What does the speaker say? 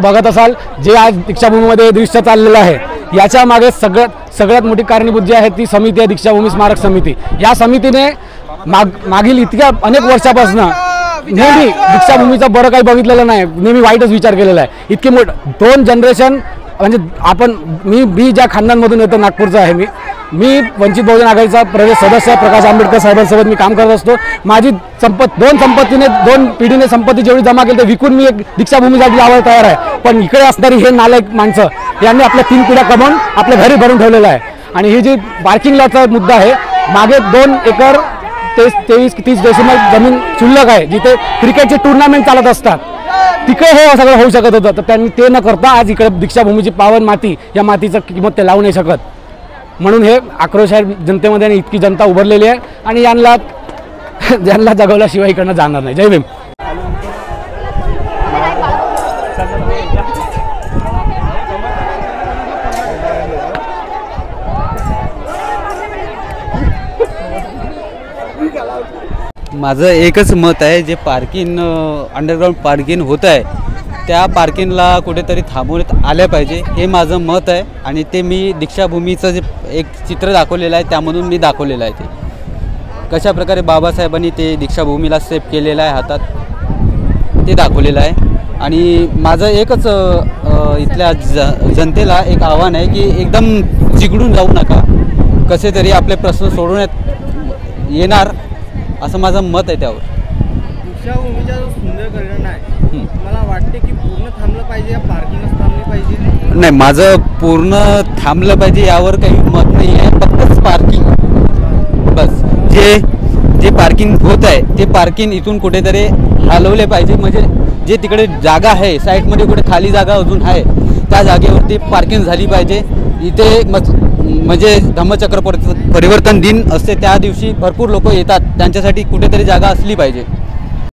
बघत असाल जे आज दीक्षाभूमीमध्ये दृश्य चाललेलं आहे, याच्या मागे सगळ्यात मोठी कारणीभूत जी आहे ती समिती आहे, दीक्षाभूमी स्मारक समिती। या समितीने मागील इतक्या अनेक वर्षापासून नेहमी दीक्षाभूमीचा बरं काही बघितलेलं नाही, नेहमी वाईटच विचार केलेला आहे। इतकी दोन जनरेशन म्हणजे मी ज्या खानदानमधून येतो, नागपूरचा आहे मी वंचित बहुजन आघाडीचा प्रदेश सदस्य प्रकाश आंबेडकर साहेबांसोबत मी काम करत असतो। माझी दोन पिढीने संपत्ती जेवढी जमा केली ते विकून मी एक दीक्षाभूमीसाठी लावायला तयार आहे। पण इकडे असणारी हे नालायक माणसं यांनी आपल्या 3 पिढ्या कमावून आपल्या घरी भरून ठेवलेलं आहे। आणि ही जी पार्किंग लॉटचा मुद्दा आहे, मागे 2 एकर 23-30 डेसिमल जमीन शिल्लक आहे, जिथे क्रिकेटचे टुर्नामेंट चालत असतात, तिकडे हे सगळं होऊ शकत होतं। तर त्यांनी ते न करता आज इकडे दीक्षाभूमीची पावन माती, या मातीचं किंमत ते लावू नाही शकत, म्हणून हे आक्रोश आहे जनतेमध्ये आणि इतकी जनता उभरलेली आहे आणि यांना जगवल्याशिवाय इकडनं जाणार नाही। जय भीम। माझं एकच मत आहे, जे पार्किंग अंडरग्राउंड पार्किंग होत आहे त्या पार्किंगला कुठेतरी थांबवण्यात आल्या पाहिजे, हे माझं मत आहे। आणि ते मी दीक्षाभूमीचं जे एक चित्र दाखवलेलं आहे त्यामधून मी दाखवलेलं आहे, ते कशा प्रकारे बाबासाहेबांनी ते दीक्षाभूमीला सेफ केलेलं आहे हातात, ते दाखवलेलं आहे। आणि माझं एकच इथल्या जनतेला एक आव्हान आहे की एकदम चिघळून जाऊ नका, कसे तरी आपले प्रश्न सोडवण्यात येणार असं माझं मत आहे त्यावर। दीक्षाभूमीचा जो सुंदरीकरण आहे, मला वाटते की पूर्ण थांबलं पाहिजे या पार्किंगच थांबली पाहिजे? नाही, माझं पूर्ण थांबलं पाहिजे यावर काही मत नाही आहे, फक्तच पार्किंग बस। जे पार्किंग होत आहे ते पार्किंग इथून कुठेतरी हलवले पाहिजे, म्हणजे जे तिकडे जागा आहे साईडमध्ये कुठे खाली जागा अजून आहे त्या जागेवरती पार्किंग झाली पाहिजे। इथे म्हणजे धम्मचक्र परिवर्तन दिन असते त्या दिवशी भरपूर लोक येतात, त्यांच्यासाठी कुठेतरी जागा असली पाहिजे।